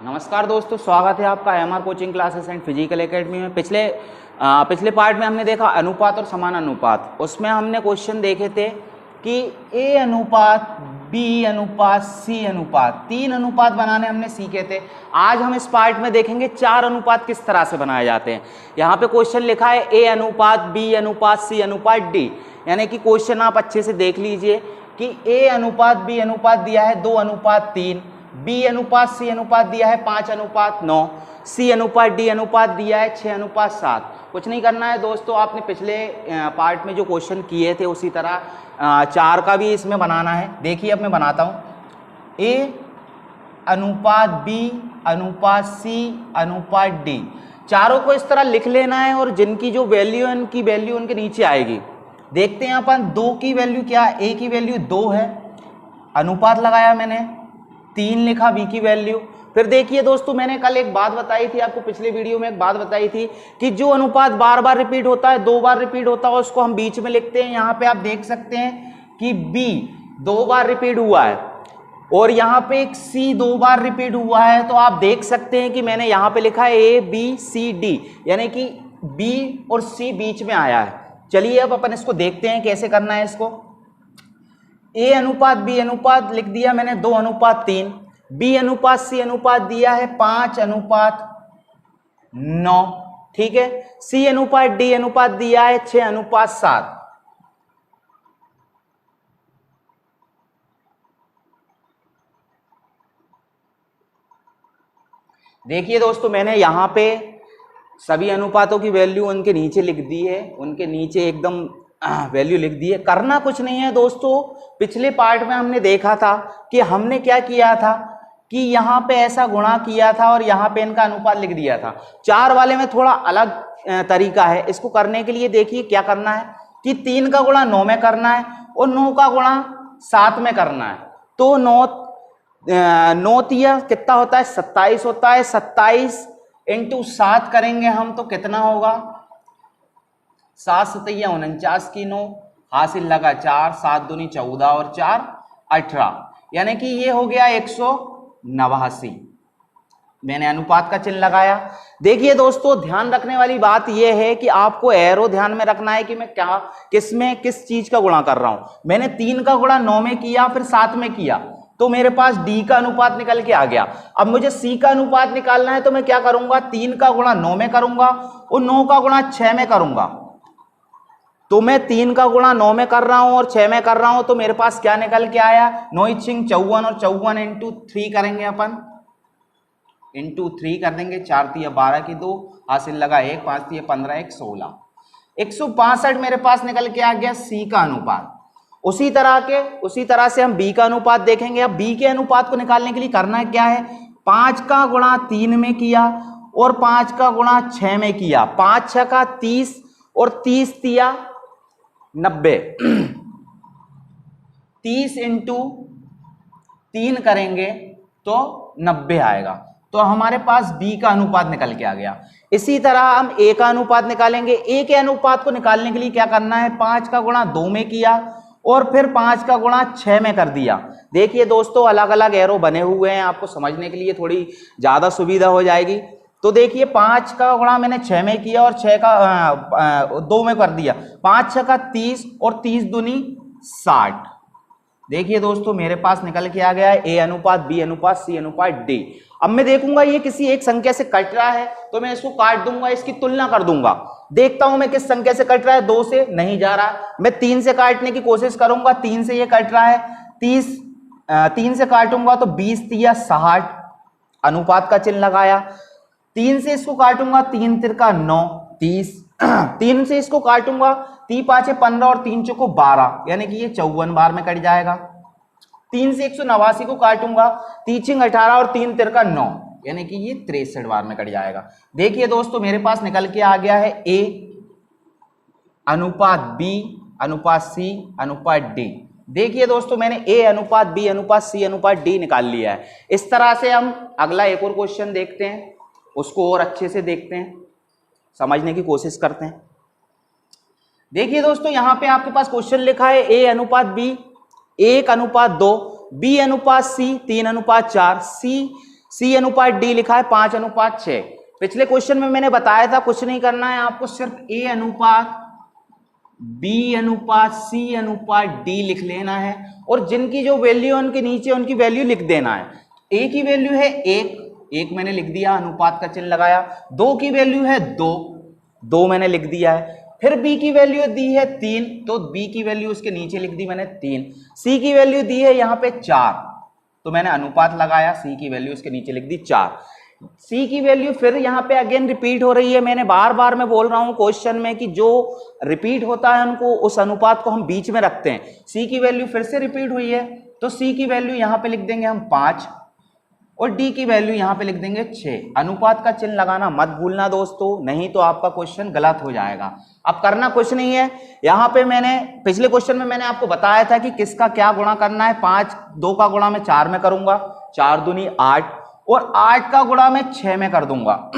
नमस्कार दोस्तों, स्वागत है आपका MR coaching classes and physical academy में। पिछले पार्ट में हमने देखा अनुपात और समान अनुपात। उसमें हमने क्वेश्चन देखे थे कि ए अनुपात, बी अनुपात, सी अनुपात, 3 अनुपात बनाने हमने सीखे थे। आज हम इस पार्ट में देखेंगे 4 अनुपात किस तरह से बनाए जाते हैं। यहाँ पे क्वेश्चन लिखा है ए अनुपात, बी अनुपात, सी अनुपात, डी, यानी कि क्वेश्चन आप अच्छे से देख लीजिए कि ए अनुपात बी अनुपात दिया है 2 अनुपात 3, बी अनुपात सी अनुपात दिया है 5 अनुपात 9, सी अनुपात डी अनुपात दिया है 6 अनुपात 7। कुछ नहीं करना है दोस्तों, आपने पिछले पार्ट में जो क्वेश्चन किए थे उसी तरह 4 का भी इसमें बनाना है। देखिए अब मैं बनाता हूँ। ए अनुपात बी अनुपात सी अनुपात डी, चारों को इस तरह लिख लेना है और जिनकी जो वैल्यू है उनकी वैल्यू उनके नीचे आएगी। देखते हैं अपन 2 की वैल्यू क्या है। ए की वैल्यू 2 है, अनुपात लगाया मैंने, 3 लिखा बी की वैल्यू। फिर देखिए दोस्तों, मैंने कल एक बात बताई थी आपको, पिछले वीडियो में एक बात बताई थी कि जो अनुपात बार बार रिपीट होता है, 2 बार रिपीट होता है, उसको हम बीच में लिखते हैं। यहाँ पे आप देख सकते हैं कि बी 2 बार रिपीट हुआ है और यहाँ पे एक सी 2 बार रिपीट हुआ है। तो आप देख सकते हैं कि मैंने यहाँ पे लिखा है ए बी सी डी, यानी कि बी और सी बीच में आया है। चलिए अब अपन इसको देखते हैं कैसे करना है इसको। ए अनुपात बी अनुपात लिख दिया मैंने 2 अनुपात 3, बी अनुपात सी अनुपात दिया है 5 अनुपात 9, ठीक है। सी अनुपात डी अनुपात दिया है 6 अनुपात 7। देखिए दोस्तों, मैंने यहां पे सभी अनुपातों की वैल्यू उनके नीचे लिख दी है, उनके नीचे एकदम वैल्यू लिख दी है। करना कुछ नहीं है दोस्तों। पिछले पार्ट में हमने देखा था कि हमने क्या किया था कि यहाँ पे ऐसा गुणा किया था और यहाँ पे इनका अनुपात लिख दिया था। 4 वाले में थोड़ा अलग तरीका है इसको करने के लिए। देखिए क्या करना है कि 3 का गुणा 9 में करना है और 9 का गुणा 7 में करना है। तो 9 तिया कितना होता है, 27 होता है। 27 इंटू 7 करेंगे हम तो कितना होगा, 7 सतैया 49 की 9, हासिल लगा 4, 7 दूनी 14 और 4 18, यानी कि ये हो गया 189। मैंने अनुपात का चिन्ह लगाया। देखिए दोस्तों, ध्यान रखने वाली बात यह है कि आपको एरो ध्यान में रखना है कि मैं क्या किस चीज का गुणा कर रहा हूं। मैंने 3 का गुणा 9 में किया, फिर 7 में किया, तो मेरे पास डी का अनुपात निकल के आ गया। अब मुझे सी का अनुपात निकालना है तो मैं क्या करूंगा, 3 का गुणा 9 में करूंगा और 9 का गुणा 6 में करूंगा। तो मैं 3 का गुणा 9 में कर रहा हूं और 6 में कर रहा हूं, तो मेरे पास क्या निकल के आया, 9 54 और 54 इंटू 3 करेंगे अपन, इंटू 3 कर देंगे। 4 तिया 12 की 2, हासिल लगा 1, 5 तिया 15, 1 16, 165 मेरे पास निकल के आ गया सी का अनुपात। उसी तरह से हम बी का अनुपात देखेंगे। अब बी के अनुपात को निकालने के लिए करना क्या है, 5 का गुणा 3 में किया और 5 का गुणा 6 में किया। 5 6 का 30 और 30 तिया 90, 30 इंटू 3 करेंगे तो 90 आएगा। तो हमारे पास बी का अनुपात निकल के आ गया। इसी तरह हम ए का अनुपात निकालेंगे। ए के अनुपात को निकालने के लिए क्या करना है, 5 का गुणा 2 में किया और फिर 5 का गुणा 6 में कर दिया। देखिए दोस्तों, अलग अलग एरो बने हुए हैं, आपको समझने के लिए थोड़ी ज्यादा सुविधा हो जाएगी। तो देखिए 5 का गुणा मैंने 6 में किया और 6 का 2 में कर दिया। 5 6 का 30 और 30 दूनी 60। देखिए दोस्तों, मेरे पास निकल के आ गया है ए अनुपात बी अनुपात सी अनुपात डी। अब मैं देखूंगा ये किसी एक संख्या से कट रहा है तो मैं इसको काट दूंगा, इसकी तुलना कर दूंगा। देखता हूं मैं किस संख्या से कट रहा है, 2 से नहीं जा रहा, मैं 3 से काटने की कोशिश करूंगा। 3 से ये कट रहा है, 3 से काटूंगा तो 20 तिया 60, अनुपात का चिन्ह लगाया। 3 से इसको काटूंगा, 3 तिरका 9 30, 3 से इसको काटूंगा, 3 5 15 और 3 चौको 12, यानी कि ये 54 बार में कट जाएगा। 3 से 189 को काटूंगा, 3 18 और 3 तिरका 9, यानी कि ये 63 बार में कट जाएगा। देखिए दोस्तों, मेरे पास निकल के आ गया है ए अनुपात बी अनुपात सी अनुपात डी। देखिए दोस्तों, मैंने ए अनुपात बी अनुपात सी अनुपात डी निकाल लिया है। इस तरह से हम अगला एक और क्वेश्चन देखते हैं, उसको और अच्छे से देखते हैं, समझने की कोशिश करते हैं। देखिए दोस्तों, यहां पे आपके पास क्वेश्चन लिखा है ए अनुपात बी 1 अनुपात 2, बी अनुपात सी 3 अनुपात 4, सी C अनुपात D लिखा है 5:6। पिछले क्वेश्चन में मैंने बताया था कुछ नहीं करना है आपको, सिर्फ A अनुपात B अनुपात C अनुपात D लिख लेना है और जिनकी जो वैल्यू है उनके नीचे उनकी वैल्यू लिख देना है। A की वैल्यू है 1 मैंने लिख दिया, अनुपात का चिन्ह लगाया। 2 की वैल्यू है 2 मैंने लिख दिया है। फिर B की वैल्यू दी है 3, तो B की वैल्यू उसके नीचे लिख दी मैंने 3। C की वैल्यू दी है यहाँ पे 4, तो मैंने अनुपात लगाया, C की वैल्यू उसके नीचे लिख दी 4। C की वैल्यू फिर यहाँ पे अगेन रिपीट हो रही है। मैंने बार बार मैं बोल रहा हूँ क्वेश्चन में कि जो रिपीट होता है उनको, उस अनुपात को हम बीच में रखते हैं। C की वैल्यू फिर से रिपीट हुई है, तो C की वैल्यू यहाँ पे लिख देंगे हम 5 और D की वैल्यू यहाँ पे लिख देंगे 6। अनुपात का चिन्ह लगाना मत भूलना दोस्तों, नहीं तो आपका क्वेश्चन गलत हो जाएगा। अब करना कुछ नहीं है, यहाँ पे मैंने पिछले क्वेश्चन में मैंने आपको बताया था कि किसका क्या गुणा करना है। 2 का गुणा मैं 4 में करूंगा, 4 दूनी 8, और 8 का गुणा मैं 6 में कर दूंगा।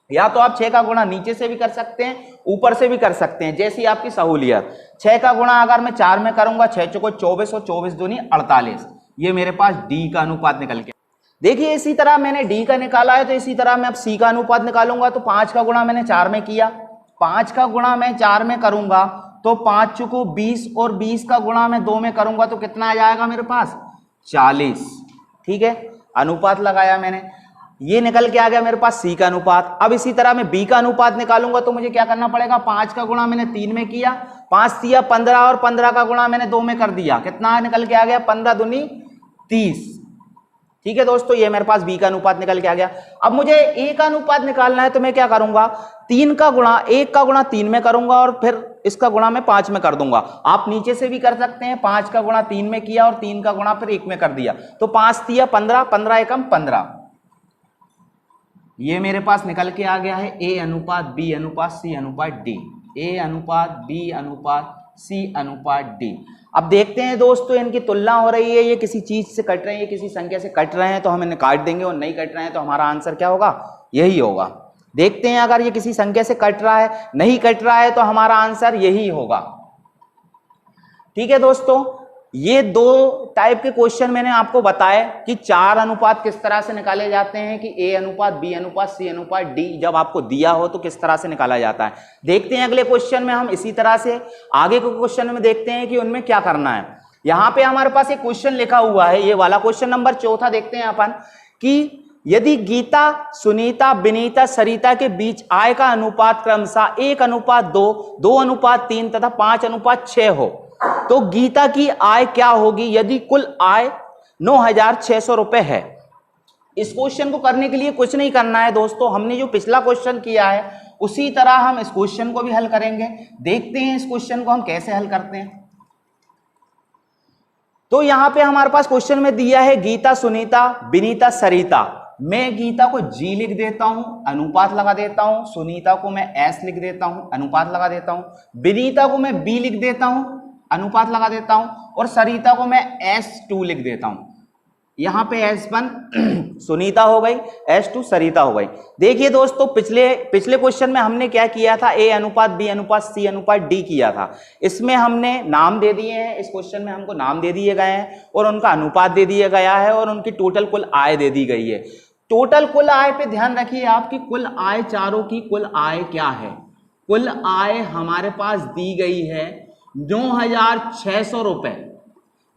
या तो आप 6 का गुणा नीचे से भी कर सकते हैं, ऊपर से भी कर सकते हैं, जैसी आपकी सहूलियत। 6 का गुणा अगर मैं 4 में करूंगा, 6 चौको 24 और 24 दूनी 48, ये मेरे पास D का अनुपात निकल के। देखिए इसी तरह मैंने D का निकाला है, तो इसी तरह मैं अब C का अनुपात निकालूंगा। तो 5 का गुणा मैंने 4 में किया, 5 का गुणा मैं 4 में करूंगा तो 5 चौको 20 और 20 का गुणा मैं 2 में करूंगा तो कितना आ जाएगा मेरे पास 40। ठीक है, अनुपात लगाया मैंने, ये निकल के आ गया मेरे पास C का अनुपात। अब इसी तरह मैं B का अनुपात निकालूंगा तो मुझे क्या करना पड़ेगा, 5 का गुणा मैंने 3 में किया, 5 दिया 15 और 15 का गुणा मैंने 2 में कर दिया, कितना निकल के आ गया 15 दूनी 30। ठीक है दोस्तों, ये मेरे पास B का अनुपात निकल के आ गया। अब मुझे A का अनुपात निकालना है तो मैं क्या करूंगा, 1 का गुणा 3 में करूंगा और फिर इसका गुणा मैं 5 में कर दूंगा। आप नीचे से भी कर सकते हैं, 5 का गुणा 3 में किया और 3 का गुणा फिर 1 में कर दिया, तो 5 दिया 15, 15 एकम 15। ये मेरे पास निकल के आ गया है A अनुपात B अनुपात C अनुपात D, A अनुपात B अनुपात C अनुपात D। अब देखते हैं दोस्तों, इनकी तुलना हो रही है, ये किसी चीज से कट रहे हैं, ये किसी संख्या से कट रहे हैं तो हम इन्हें काट देंगे, और नहीं कट रहे हैं तो हमारा आंसर क्या होगा, यही होगा। देखते हैं, अगर ये किसी संख्या से कट रहा है, नहीं कट रहा है तो हमारा आंसर यही होगा। ठीक है दोस्तों, ये 2 टाइप के क्वेश्चन मैंने आपको बताए कि 4 अनुपात किस तरह से निकाले जाते हैं, कि A अनुपात B अनुपात C अनुपात D जब आपको दिया हो तो किस तरह से निकाला जाता है। देखते हैं अगले क्वेश्चन में हम इसी तरह से आगे के क्वेश्चन में देखते हैं कि उनमें क्या करना है। यहाँ पे हमारे पास एक क्वेश्चन लिखा हुआ है, ये वाला क्वेश्चन नंबर 4 देखते हैं अपन, कि यदि गीता, सुनीता, विनीता, सरिता के बीच आय का अनुपात क्रमशः 1:2, 2:3 तथा 5:6 हो तो गीता की आय क्या होगी यदि कुल आय 9,600 रुपए है। इस क्वेश्चन को करने के लिए कुछ नहीं करना है दोस्तों, हमने जो पिछला क्वेश्चन किया है उसी तरह हम इस क्वेश्चन को भी हल करेंगे। देखते हैं इस क्वेश्चन को हम कैसे हल करते हैं। तो यहां पे हमारे पास क्वेश्चन में दिया है गीता, सुनीता, विनीता, सरिता। मैं गीता को G लिख देता हूं, अनुपात लगा देता हूं। सुनीता को मैं S लिख देता हूं, अनुपात लगा देता हूं। विनीता को मैं B लिख देता हूं, अनुपात लगा देता हूं, और सरिता को मैं S2 लिख देता हूं। यहां पे S1 सुनीता हो गई, S2 सरिता हो गई। देखिए दोस्तों, पिछले क्वेश्चन में हमने क्या किया था, A अनुपात B अनुपात C अनुपात D किया था। इसमें हमने नाम दे दिए हैं, इस क्वेश्चन में हमको नाम दे दिए गए हैं और उनका अनुपात दे दिया गया है और उनकी टोटल कुल आय दे दी गई है। टोटल कुल आय पे ध्यान रखिए, आपकी कुल आय, चारों की कुल आय क्या है। कुल आय हमारे पास दी गई है 9,600 रुपए,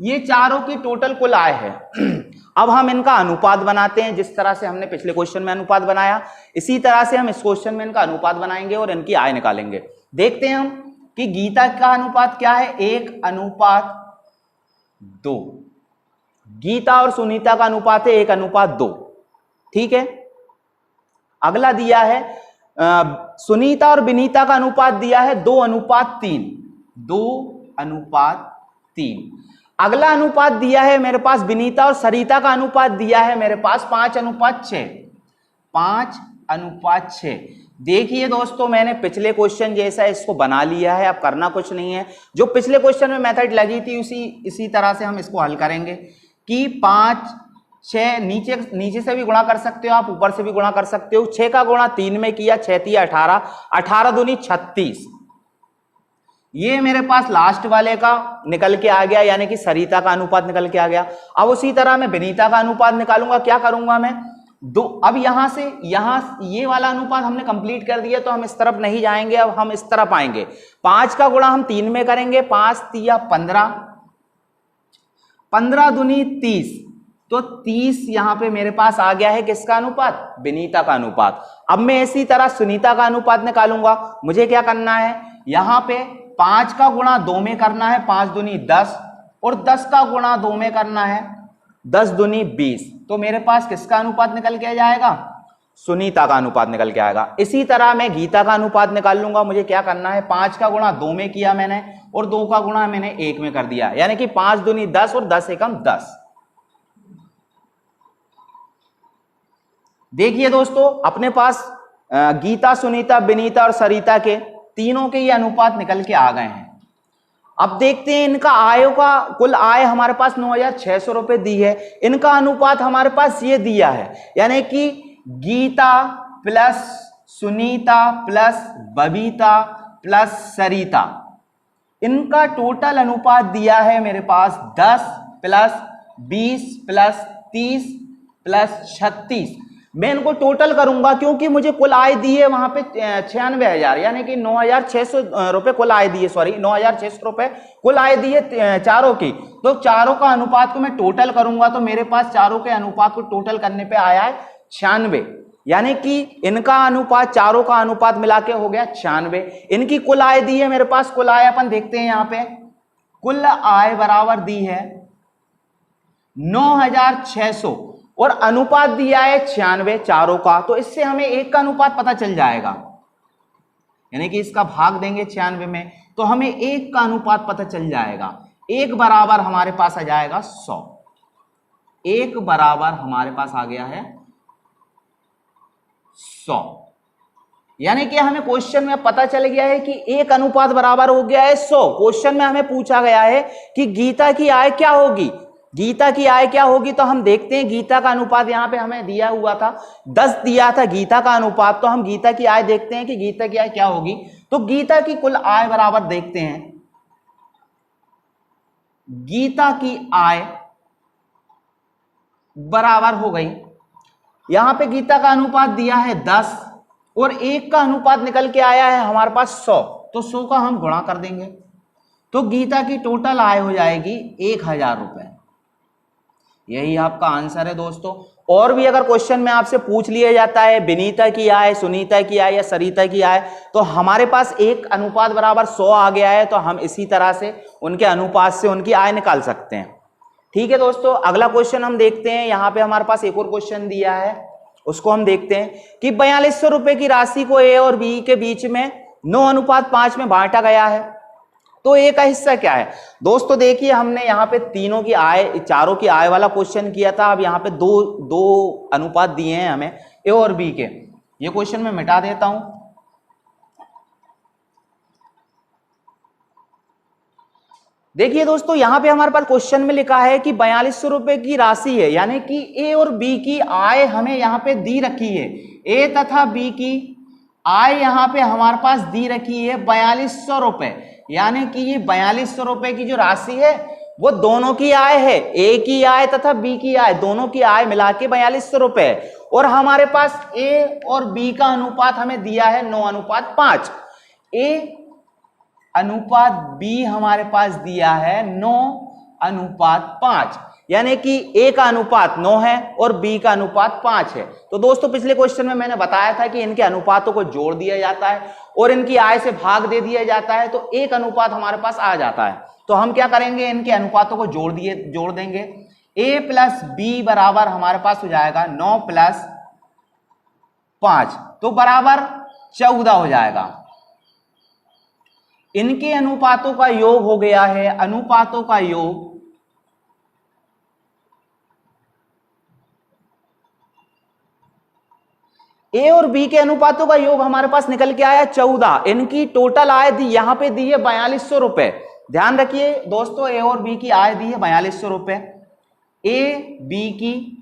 ये चारों की टोटल कुल आय है। अब हम इनका अनुपात बनाते हैं, जिस तरह से हमने पिछले क्वेश्चन में अनुपात बनाया इसी तरह से हम इस क्वेश्चन में इनका अनुपात बनाएंगे और इनकी आय निकालेंगे। देखते हैं हम कि गीता का अनुपात क्या है, 1:2। गीता और सुनीता का अनुपात है 1:2। ठीक है, अगला दिया है सुनीता और विनीता का अनुपात दिया है 2:3, 2:3। अगला अनुपात दिया है मेरे पास विनीता और सरिता का अनुपात दिया है मेरे पास 5:6, 5:6। देखिए दोस्तों, मैंने पिछले क्वेश्चन जैसा इसको बना लिया है, अब करना कुछ नहीं है। जो पिछले क्वेश्चन में मेथड लगी थी इसी तरह से हम इसको हल करेंगे कि 5, 6 नीचे से भी गुणा कर सकते हो आप, ऊपर से भी गुणा कर सकते हो। 6 का गुणा 3 में किया, 6 3 18, 18 दूनी 36। ये मेरे पास लास्ट वाले का निकल के आ गया, यानी कि सरिता का अनुपात निकल के आ गया। अब उसी तरह मैं विनीता का अनुपात निकालूंगा। क्या करूंगा मैं, दो, अब यहां से यहां ये वाला अनुपात हमने कंप्लीट कर दिया, तो हम इस तरफ नहीं जाएंगे, अब हम इस तरफ आएंगे। 5 का गुणा हम 3 में करेंगे, 5 तिया 15, 15 दूनी 30, तो 30 यहां पे मेरे पास आ गया है किसका अनुपात, विनीता का अनुपात। अब मैं इसी तरह सुनीता का अनुपात निकालूंगा। मुझे क्या करना है, यहां पे 5 का गुणा 2 में करना है, 5 दूनी 10, और 10 का गुणा 2 में करना है, 10 दूनी 20, तो मेरे पास किसका अनुपात निकल के जाएगा, सुनीता का अनुपात निकल के आएगा। इसी तरह मैं गीता का अनुपात निकाल लूंगा। मुझे क्या करना है, 5 का गुणा 2 में किया मैंने, और 2 का गुणा मैंने 1 में कर दिया, यानी कि 5 दूनी 10 और 10 एकम 10। देखिए दोस्तों, अपने पास गीता, सुनीता, विनीता और सरिता के तीनों के ये अनुपात निकल के आ गए हैं। अब देखते हैं इनका आयों का कुल आय हमारे पास 9,600 रुपए दी है, इनका अनुपात हमारे पास ये दिया है, यानी कि Geeta plus Sunita plus Babita plus Sarita, इनका टोटल अनुपात दिया है मेरे पास 10 प्लस 20 प्लस 30 प्लस 36। मैं इनको टोटल करूंगा, क्योंकि मुझे कुल आय दी है वहां पे 96,000, यानी कि 9,600 रुपए कुल आय दी है, सॉरी 9,600 रुपए कुल आय दी है चारों की। तो चारों का अनुपात को मैं टोटल करूंगा, तो मेरे पास चारों के अनुपात को टोटल करने पे आया है 96, यानी कि इनका अनुपात, चारों का अनुपात मिला के हो गया 96। इनकी कुल आय दी है मेरे पास, कुल आय अपन देखते हैं यहां पे, कुल आय बराबर दी है 9,600 और अनुपात दिया है 96 चारों का, तो इससे हमें एक का अनुपात पता चल जाएगा, यानी कि इसका भाग देंगे 96 में, तो हमें एक का अनुपात पता चल जाएगा। एक बराबर हमारे पास आ जाएगा 100, एक बराबर हमारे पास आ गया है 100, यानी कि हमें क्वेश्चन में पता चल गया है कि एक अनुपात बराबर हो गया है 100। क्वेश्चन में हमें पूछा गया है कि गीता की आय क्या होगी, गीता की आय क्या होगी, तो हम देखते हैं गीता का अनुपात यहां पे हमें दिया हुआ था 10 दिया था गीता का अनुपात, तो हम गीता की आय देखते हैं कि गीता की आय क्या होगी। तो गीता की कुल आय बराबर देखते हैं, गीता की आय बराबर हो गई, यहां पे गीता का अनुपात दिया है 10 और एक का अनुपात निकल के आया है हमारे पास 100, तो 100 का हम गुणा कर देंगे, तो गीता की टोटल आय हो जाएगी 1,000 रुपए। यही आपका आंसर है दोस्तों। और भी अगर क्वेश्चन में आपसे पूछ लिया जाता है विनीता की आय, सुनीता की आय या सरिता की आय, तो हमारे पास एक अनुपात बराबर 100 आ गया है, तो हम इसी तरह से उनके अनुपात से उनकी आय निकाल सकते हैं। ठीक है दोस्तों, अगला क्वेश्चन हम देखते हैं। यहाँ पे हमारे पास एक और क्वेश्चन दिया है, उसको हम देखते हैं कि 4,200 रुपए की राशि को ए और बी के बीच में 9:5 में बांटा गया है, तो ए का हिस्सा क्या है। दोस्तों देखिए, हमने यहाँ पे तीनों की आय, चारों की आय वाला क्वेश्चन किया था। अब यहाँ पे दो अनुपात दिए हैं हमें ए और बी के। ये क्वेश्चन मैं मिटा देता हूं। देखिए दोस्तों, यहां पे हमारे पास क्वेश्चन में लिखा है कि 4,200 रुपए की राशि है, यानी कि ए और बी की आय हमें यहां पे दी रखी है। ए तथा बी की आय यहां पे हमारे पास दी रखी है 4,200 रुपए, यानी कि ये 4,200 रुपए की जो राशि है वो दोनों की आय है, ए की आय तथा बी की आय, दोनों की आय मिला के 4,200 रुपए। और हमारे पास ए और बी का अनुपात हमें दिया है 9:5। ए अनुपात बी हमारे पास दिया है 9:5, यानी कि ए का अनुपात 9 है और बी का अनुपात 5 है। तो दोस्तों पिछले क्वेश्चन में मैंने बताया था कि इनके अनुपातों को जोड़ दिया जाता है और इनकी आय से भाग दे दिया जाता है, तो एक अनुपात हमारे पास आ जाता है। तो हम क्या करेंगे, इनके अनुपातों को जोड़ देंगे। ए प्लस बी बराबर हमारे पास हो जाएगा 9 + 5, तो बराबर 14 हो जाएगा। इनके अनुपातों का योग हो गया है, अनुपातों का योग ए और बी के अनुपातों का योग हमारे पास निकल के आया 14। इनकी टोटल आय दी यहां पे दी है 4,200 रुपए। ध्यान रखिए दोस्तों, ए और बी की आय दी है 4,200 रुपए। ए बी की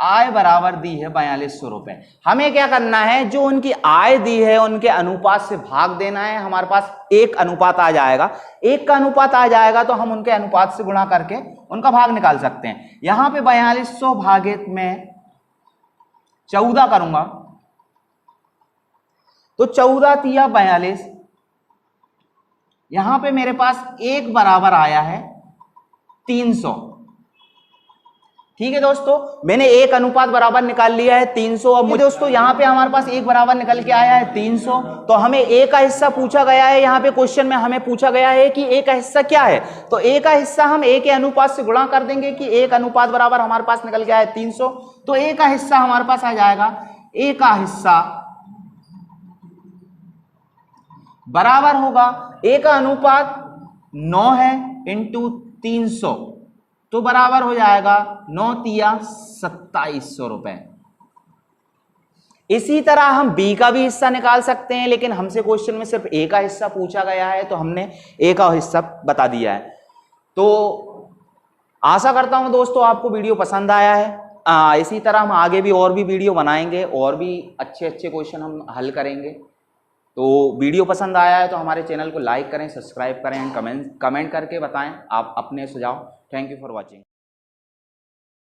आय बराबर दी है 4200 रुपए। हमें क्या करना है, जो उनकी आय दी है उनके अनुपात से भाग देना है। हमारे पास एक अनुपात आ जाएगा, एक का अनुपात आ जाएगा तो हम उनके अनुपात से गुणा करके उनका भाग निकाल सकते हैं। यहां पे 4200 भागित में 14 करूंगा तो 14 तिया 42, यहां पे मेरे पास एक बराबर आया है 300। ठीक है दोस्तों, मैंने एक अनुपात बराबर निकाल लिया है 300। अब मुझे दोस्तों यहाँ पे हमारे पास एक बराबर निकल के आया है 300, तो हमें ए का हिस्सा पूछा गया है। यहाँ पे क्वेश्चन में हमें पूछा गया है कि ए का हिस्सा क्या है, तो ए का हिस्सा हम ए के अनुपात से गुणा कर देंगे कि एक अनुपात बराबर हमारे पास निकल गया है 300, तो ए का हिस्सा हमारे पास आ जाएगा, ए का हिस्सा बराबर होगा, ए का अनुपात 9 है इंटू 300, तो बराबर हो जाएगा 9 तिया 2700 रुपए। इसी तरह हम बी का भी हिस्सा निकाल सकते हैं, लेकिन हमसे क्वेश्चन में सिर्फ ए का हिस्सा पूछा गया है तो हमने ए का हिस्सा बता दिया है। तो आशा करता हूं दोस्तों आपको वीडियो पसंद आया है। इसी तरह हम आगे भी और भी वीडियो बनाएंगे और भी अच्छे अच्छे क्वेश्चन हम हल करेंगे। तो वीडियो पसंद आया है तो हमारे चैनल को लाइक करें, सब्सक्राइब करें एंड कमेंट करके बताएं आप अपने सुझाव। Thank you for watching.